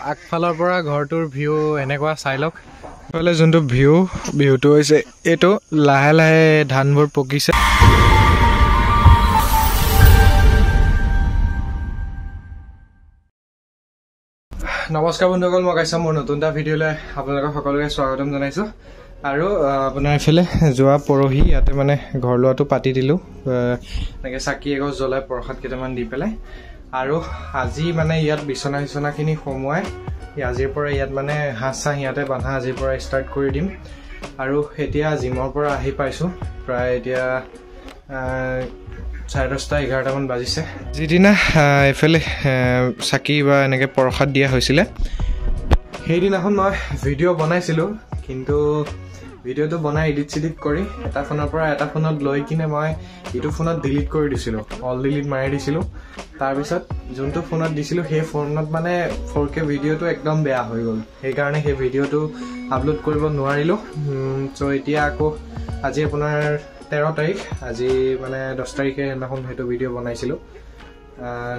আগফালৰ পৰা ঘৰটোৰ ভিউ এনেকুৱা চাই লওক বলে যোনটো ভিউটো হৈছে এটো লাহে লাহে ধানবোৰ পকিছে নমস্কাৰ বন্ধুসকল মই কাইছা মোৰ নতুন এটা ভিডিঅ'লৈ আপোনালোকক সকলোকে স্বাগতম জনাইছো আৰু আপোনাৰ এফালে যোৱা পৰহি ইয়াতে মানে ঘৰ লোৱাটো পাতি দিলো এনেকৈ চাকি এগছ জ্বলাই প্ৰসাদ কেইটামান দি পেলাই আৰু আজি মানে ইয়াত বিছনাখিনি সোমোৱাই আজিৰ পৰা ইয়াত মানে হাঁহ ইয়াতে বান্ধা আজিৰ পৰা ষ্টাৰ্ট কৰি দিম আৰু এতিয়া জিমৰ পৰা আহি পাইছো প্ৰায় এতিয়া 10:30-11টা মান বাজিছে যিদিনা এফালে চাকি বা এনেকৈ প্ৰসাদ দিয়া হৈছিলে সেইদিনাখন মই ভিডিঅ' বনাইছিলোঁ কিন্তু ভিডিঅ'টো বনাই এডিট কৰি এটা ফোনৰ পৰা এটা ফোনত লৈ কিনে মই ইটো ফোনত ডিলিট কৰি দিছিলোঁ অল ডিলিট মাৰি দিছিলোঁ তাৰপিছত যোনটো ফোনত দিছিলোঁ সেই ফোনত মানে 4K ভিডিঅ'টো একদম বেয়া হৈ গ'ল সেইকাৰণে সেই ভিডিঅ'টো আপলোড কৰিব নোৱাৰিলোঁ চ' এতিয়া আকৌ আজি আপোনাৰ 13 তাৰিখ আজি মানে 10 তাৰিখে সেইদিনাখন সেইটো ভিডিঅ' বনাইছিলোঁ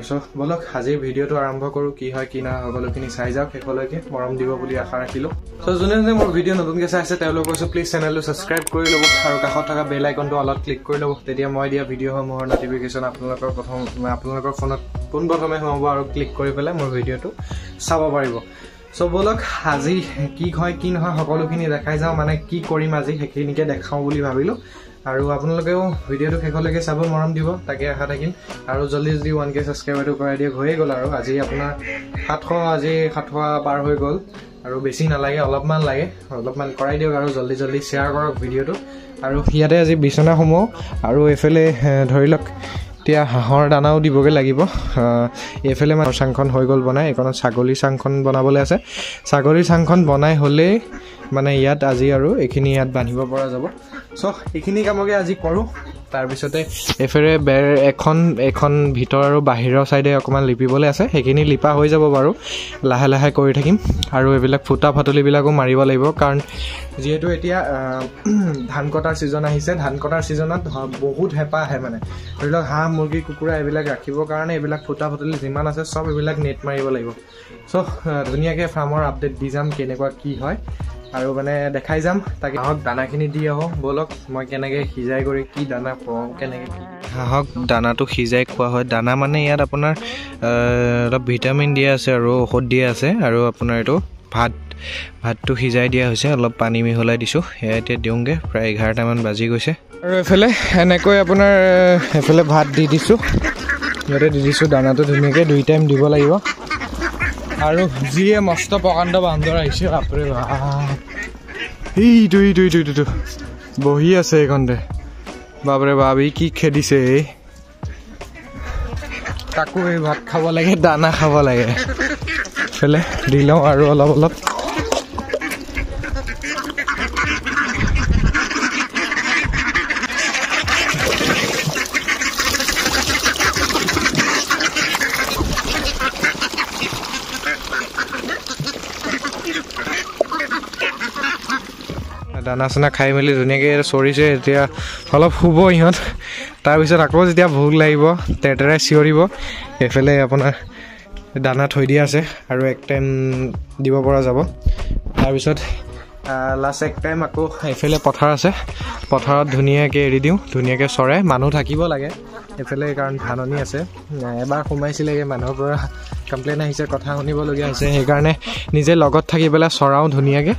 চ' বলক আজিৰ ভিডিঅ'টো আৰম্ভ কৰোঁ কি হয় কি নহয় সকলোখিনি চাই যাওক শেষলৈকে মৰম দিব বুলি আশা ৰাখিলোঁ চ' যোনে যোনে মোৰ ভিডিঅ' নতুনকৈ চাই আছে তেওঁলোকক কৈছোঁ প্লিজ চেনেলটো ছাবস্ক্ৰাইব কৰি ল'ব আৰু কাষত থকা বেল আইকনটো অলপ ক্লিক কৰি ল'ব তেতিয়া মই দিয়া ভিডিঅ'সমূহৰ নটিফিকেশ্যন আপোনালোকৰ ফোনত পোনপ্ৰথমে সোমাব আৰু ক্লিক কৰি পেলাই মোৰ ভিডিঅ'টো চাব পাৰিব চ' বলক আজি কি হয় কি নহয় সকলোখিনি দেখাই যাওঁ মানে কি কৰিম আজি সেইখিনিকে দেখাওঁ বুলি ভাবিলোঁ আৰু আপোনালোকেও ভিডিঅ'টো শেষলৈকে চাব মৰম দিব তাকে আশা থাকিল আৰু জলদি 1K ছাবস্ক্ৰাইবাৰটো কৰাই দিয়ক হৈয়ে গ'ল আৰু আজি আপোনাৰ 700 পাৰ হৈ গ'ল আৰু বেছি নালাগে অলপমান কৰাই দিয়ক আৰু জলদি শ্বেয়াৰ কৰক ভিডিঅ'টো আৰু ইয়াতে আজি বিছনাসমূহ আৰু এইফালে ধৰি লওক এতিয়া হাঁহৰ দানাও দিবগৈ লাগিব এইফালে মানে চাংখন হৈ গ'ল বনাই এইখনত ছাগলীৰ চাংখন বনাবলৈ আছে ছাগলীৰ চাংখন বনাই হ'লেই মানে ইয়াত আজি আৰু এইখিনি ইয়াত বান্ধিব পৰা যাব চ' এইখিনি কামকে আজি কৰোঁ তাৰপিছতে এইফালে বেৰ এখন ভিতৰ আৰু বাহিৰৰ ছাইডে অকণমান লিপিবলৈ আছে সেইখিনি লিপা হৈ যাব বাৰু লাহে লাহে কৰি থাকিম আৰু এইবিলাক ফুটা ফাটলিবিলাকো মাৰিব লাগিব কাৰণ যিহেতু এতিয়া ধান কটাৰ ছিজন আহিছে ধান কটাৰ ছিজনত বহুত হেঁপাহ আহে মানে ধৰি লওক হাঁহ মুৰ্গী কুকুৰা এইবিলাক ৰাখিবৰ কাৰণে এইবিলাক ফুটা ফাটলি যিমান আছে চব এইবিলাক নেট মাৰিব লাগিব চ' ধুনীয়াকৈ ফাৰ্মৰ আপডেট দি যাম কেনেকুৱা কি হয় আৰু মানে দেখাই যাম তাকে হাঁহক দানাখিনি দি আহোঁ বলক মই কেনেকৈ সিজাই কৰি কি দানা খুৱাওঁ কেনেকৈ হাঁহক দানাটো সিজাই খোৱা হয় দানা মানে ইয়াত আপোনাৰ অলপ ভিটামিন দিয়া আছে আৰু ঔষধ দিয়া আছে আৰু আপোনাৰ এইটো ভাতটো সিজাই দিয়া হৈছে অলপ পানী মিহলাই দিছোঁ সেয়া এতিয়া দিওঁগৈ প্ৰায় 11টা মান বাজি গৈছে আৰু এইফালে এনেকৈ আপোনাৰ এইফালে ভাত দি দিছোঁ ইয়াতে দি দিছোঁ দানাটো ধুনীয়াকৈ 2 টাইম দিব লাগিব আৰু যিয়ে মস্ত প্ৰকাণ্ড বান্দৰ আহিছে বাপৰে এইটো বহি আছে এইখনতে বাপৰে বাপ ই কি খেদিছে তাকো এই ভাত খাব লাগে দানা খাব লাগে এইফালে দি লওঁ আৰু অলপ দানা চানা খাই মেলি ধুনীয়াকৈ চৰিছে এতিয়া অলপ শুব ইহঁত তাৰপিছত আকৌ যেতিয়া ভোক লাগিব তেৰতেৰাই চিঞৰিব এইফালে আপোনাৰ দানা থৈ দিয়া আছে আৰু 1 টাইম দিব পৰা যাব তাৰপিছত লাষ্ট 1 টাইম আকৌ এইফালে পথাৰ আছে পথাৰত ধুনীয়াকৈ এৰি দিওঁ ধুনীয়াকৈ চৰে মানুহ থাকিব লাগে এইফালে কাৰণ ধাননি আছে এবাৰ সোমাইছিলেগৈ মানুহৰ পৰা কমপ্লেইন আহিছে কথা শুনিবলগীয়া হৈছে সেইকাৰণে নিজে লগত থাকি পেলাই চৰাওঁ ধুনীয়াকৈ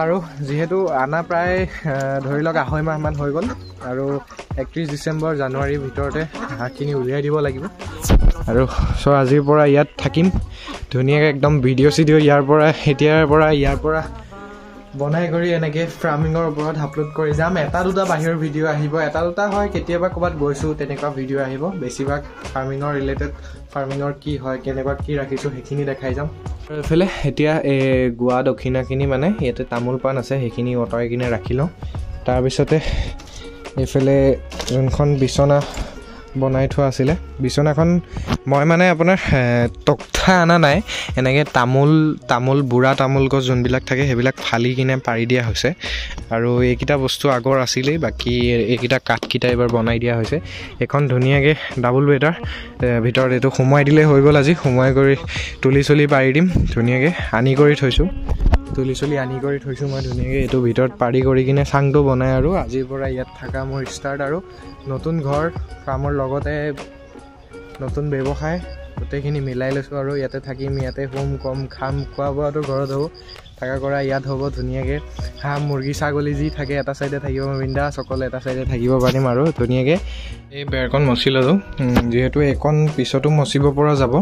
আৰু যিহেতু আনা প্ৰায় ধৰি লওক 2.5 মাহমান হৈ গ'ল আৰু 31 ডিচেম্বৰ জানুৱাৰীৰ ভিতৰতে হাঁহখিনি উলিয়াই দিব লাগিব আৰু চ' আজিৰ পৰা ইয়াত থাকিম ধুনীয়াকৈ একদম ভিডিঅ' ইয়াৰ পৰা বনাই কৰি এনেকৈ ফাৰ্মিঙৰ ওপৰত আপলোড কৰি যাম এটা দুটা বাহিৰৰ ভিডিঅ' আহিব এটা দুটা হয় কেতিয়াবা ক'ৰবাত গৈছোঁ তেনেকুৱা ভিডিঅ' আহিব বেছিভাগ ফাৰ্মিঙৰ ৰিলেটেড ফাৰ্মিঙৰ কি হয় কেনেকুৱা কি ৰাখিছোঁ সেইখিনি দেখাই যাম আৰু এইফালে এতিয়া এই গোৱা দক্ষিণাখিনি মানে ইয়াতে তামোল পাণ আছে সেইখিনি অঁতৰাই কিনে ৰাখি লওঁ তাৰপিছতে এইফালে যোনখন বিচনা বনাই থোৱা আছিলে বিছনাখন মই মানে আপোনাৰ তক্তা আনা নাই এনেকৈ তামোল বুঢ়া তামোল গছ যোনবিলাক থাকে সেইবিলাক ফালি কিনে পাৰি দিয়া হৈছে আৰু এইকেইটা বস্তু আগৰ আছিলেই বাকী এইকেইটা কাঠকেইটা এবাৰ বনাই দিয়া হৈছে এখন ধুনীয়াকৈ ডাবল বেডৰ ভিতৰত এইটো সোমোৱাই দিলে হৈ গ'ল আজি সোমোৱাই কৰি তুলি চলি পাৰি দিম ধুনীয়াকৈ আনি কৰি থৈছোঁ মই ধুনীয়াকৈ এইটো ভিতৰত পাৰি কৰি কিনে চাংটো বনাই আৰু আজিৰ পৰা ইয়াত থকা মোৰ ষ্টাৰ্ট আৰু নতুন ঘৰ কামৰ লগতে নতুন ব্যৱসায় গোটেইখিনি মিলাই লৈছোঁ আৰু ইয়াতে থাকিম ইয়াতে শুম কম খাম খোৱা বোৱাটো ঘৰত হ'ব থাকা কৰা ইয়াত হ'ব ধুনীয়াকৈ হাঁহ মুৰ্গী ছাগলী যি থাকে এটা চাইডে থাকিব বিন্দাছ সকলো এটা চাইডে থাকিব পাৰিম আৰু ধুনীয়াকৈ এই বেৰখন মচি ল'লোঁ যিহেতু এইকণ পিছতো মচিব পৰা যাব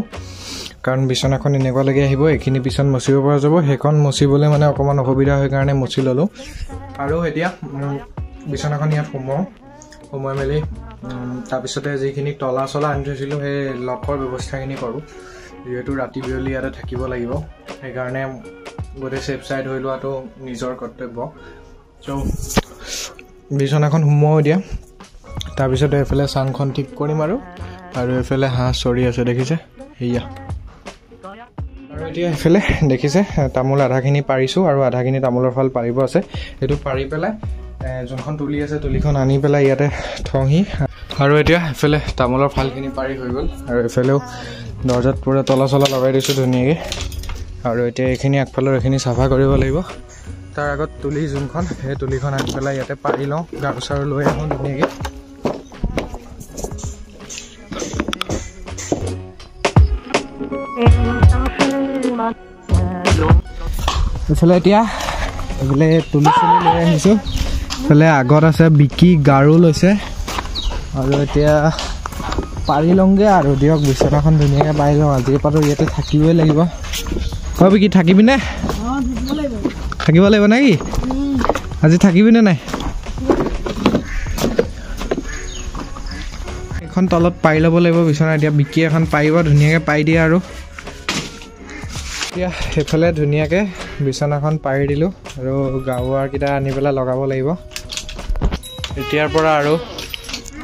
কাৰণ বিছনাখন এনেকুৱালৈকে আহিব এইখিনি পিছত মচিব পৰা যাব সেইখন মচিবলৈ মানে অকণমান অসুবিধা হয় কাৰণে মচি ল'লোঁ আৰু এতিয়া বিছনাখন ইয়াত সোমোৱাই মেলি তাৰপিছতে যিখিনি তলা চলা আনি থৈছিলোঁ সেই লকৰ ব্যৱস্থাখিনি কৰোঁ যিহেতু ৰাতি বিয়লি ইয়াতে থাকিব লাগিব সেইকাৰণে গোটেই ছেফ চাইড হৈ লোৱাটো নিজৰ কৰ্তব্য চ' বিছনাখন সোমোৱাও দিয়া তাৰপিছতে এইফালে চাংখন ঠিক কৰিম আৰু এইফালে হাঁহ চৰি আছে দেখিছে সেয়া আৰু এতিয়া এইফালে দেখিছে তামোল আধাখিনি পাৰিছোঁ আৰু আধাখিনি তামোলৰ ফাল পাৰিব আছে সেইটো পাৰি পেলাই যোনখন তুলি আছে তুলিখন আনি পেলাই ইয়াতে থওঁহি আৰু এতিয়া এইফালে তামোলৰ ফালখিনি পাৰি হৈ গ'ল আৰু এইফালেও দৰ্জাত পূৰা তলা চলা লগাই দিছোঁ ধুনীয়াকৈ আৰু এতিয়া এইখিনি আগফালৰ এইখিনি চাফা কৰিব লাগিব তাৰ আগত তুলি যোনখন সেই তুলিখন আনি পেলাই ইয়াতে পাৰি লওঁ গাৰু চাৰু লৈ আহোঁ ধুনীয়াকৈ এইফালে এতিয়া এইফালে তুলি চুলি লৈ আহিছোঁ এইফালে আগত আছে বিকি গাৰু লৈছে আৰু এতিয়া পাৰি লওঁগৈ আৰু দিয়ক বিছনাখন ধুনীয়াকৈ পাৰি লওঁ আজিৰ পৰাতো ইয়াতে থাকিবই লাগিব হয় বিকি থাকিবিনে থাকিব লাগিব নে কি আজি থাকিবিনে নাই এখন তলত পাৰি ল'ব লাগিব বিছনা এতিয়া বিকি এখন পাৰিব ধুনীয়াকৈ পাৰি দিয়ে আৰু এতিয়া সেইফালে ধুনীয়াকৈ বিছনাখন পাৰি দিলোঁ আৰু গাৰুৱাৰকেইটা আনি পেলাই লগাব লাগিব এতিয়াৰ পৰা আৰু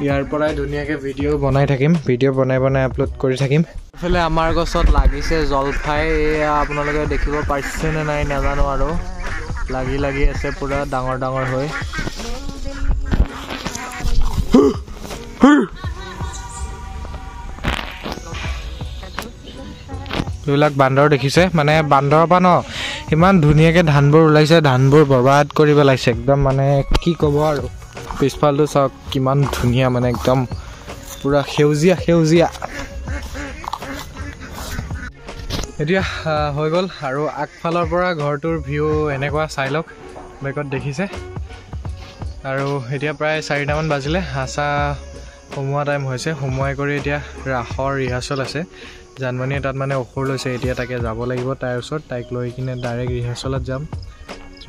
ইয়াৰ পৰাই ধুনীয়াকৈ ভিডিঅ' বনাই থাকিম ভিডিঅ' বনাই আপলোড কৰি থাকিম এইফালে আমাৰ গছত লাগিছে জলফাই এয়া আপোনালোকে দেখিব পাৰিছেনে নাই নাজানো আৰু লাগি আছে পুৰা ডাঙৰ হৈ এইবিলাক বান্দৰ দেখিছে মানে বান্দৰৰ পৰা ন ইমান ধুনীয়াকৈ ধানবোৰ ওলাইছে ধানবোৰ বৰবাদ কৰি পেলাইছে একদম মানে কি ক'ব আৰু পিছফালটো চাওক কিমান ধুনীয়া মানে একদম পুৰা সেউজীয়া এতিয়া হৈ গ'ল আৰু আগফালৰ পৰা ঘৰটোৰ ভিউ এনেকুৱা চাই লওক বেকত দেখিছে আৰু এতিয়া প্ৰায় 4টামান বাজিলে হাঁচা সোমোৱা টাইম হৈছে সোমোৱাই কৰি এতিয়া ৰাসৰ ৰিহাৰ্চেল আছে জানমণিয়ে তাত মানে অসুৰ লৈছে এতিয়া তাকে যাব লাগিব তাইৰ ওচৰত তাইক লৈ কিনে ডাইৰেক্ট ৰিহাৰ্চেলত যাম চ'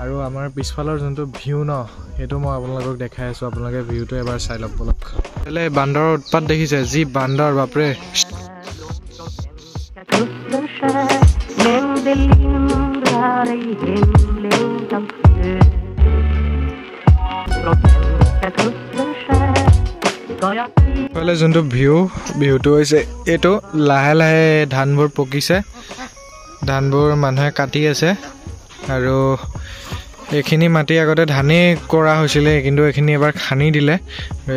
আৰু আমাৰ পিছফালৰ যোনটো ভিউ ন সেইটো মই আপোনালোকক দেখাই আছোঁ আপোনালোকে ভিউটো এবাৰ চাই লওক বলক এইফালে বান্দৰৰ উৎপাত দেখিছে যি বান্দৰ বাপৰে এইফালে যোনটো ভিউটো হৈছে এইটো লাহে ধানবোৰ পকিছে ধানবোৰ মানুহে কাটি আছে আৰু এইখিনি মাটি আগতে ধানেই কৰা হৈছিলে কিন্তু এইখিনি এবাৰ খান্দি দিলে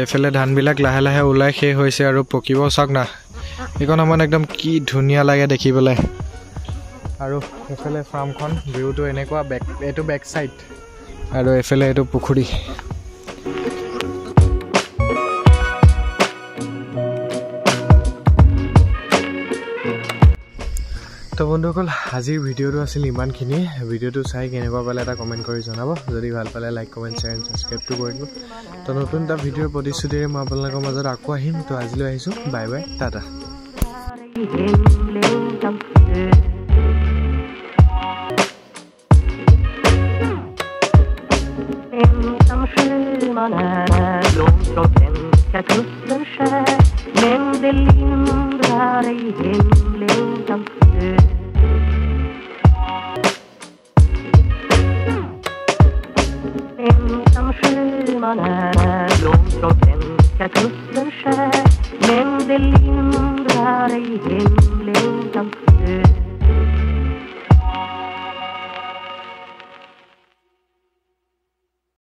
এইফালে ধানবিলাক লাহে ওলাই শেষ হৈছে আৰু পকিব চাওক না এইখন সময়ত একদম কি ধুনীয়া লাগে দেখিবলৈ আৰু এইফালে ফাৰ্মখন ভিউটো এনেকুৱা এইটো বেক চাইড আৰু এইফালে এইটো পুখুৰী তো বন্ধুসকল আজিৰ ভিডিঅ'টো আছিল ইমানখিনি ভিডিঅ'টো চাই কেনেকুৱা পালে এটা কমেণ্ট কৰি জনাব যদি ভাল পালে লাইক কমেণ্ট শ্বেয়াৰ এণ্ড ছাবস্ক্ৰাইবটো কৰি দিব তো নতুন এটা ভিডিঅ'ৰ প্ৰতিশ্ৰুতিৰে মই আপোনালোকৰ মাজত আকৌ আহিম তো আজিলৈ আহিছোঁ bye bye Tata Man är långt från svenska bleka kusten skär. Men det lindrar ej hemlängtans död.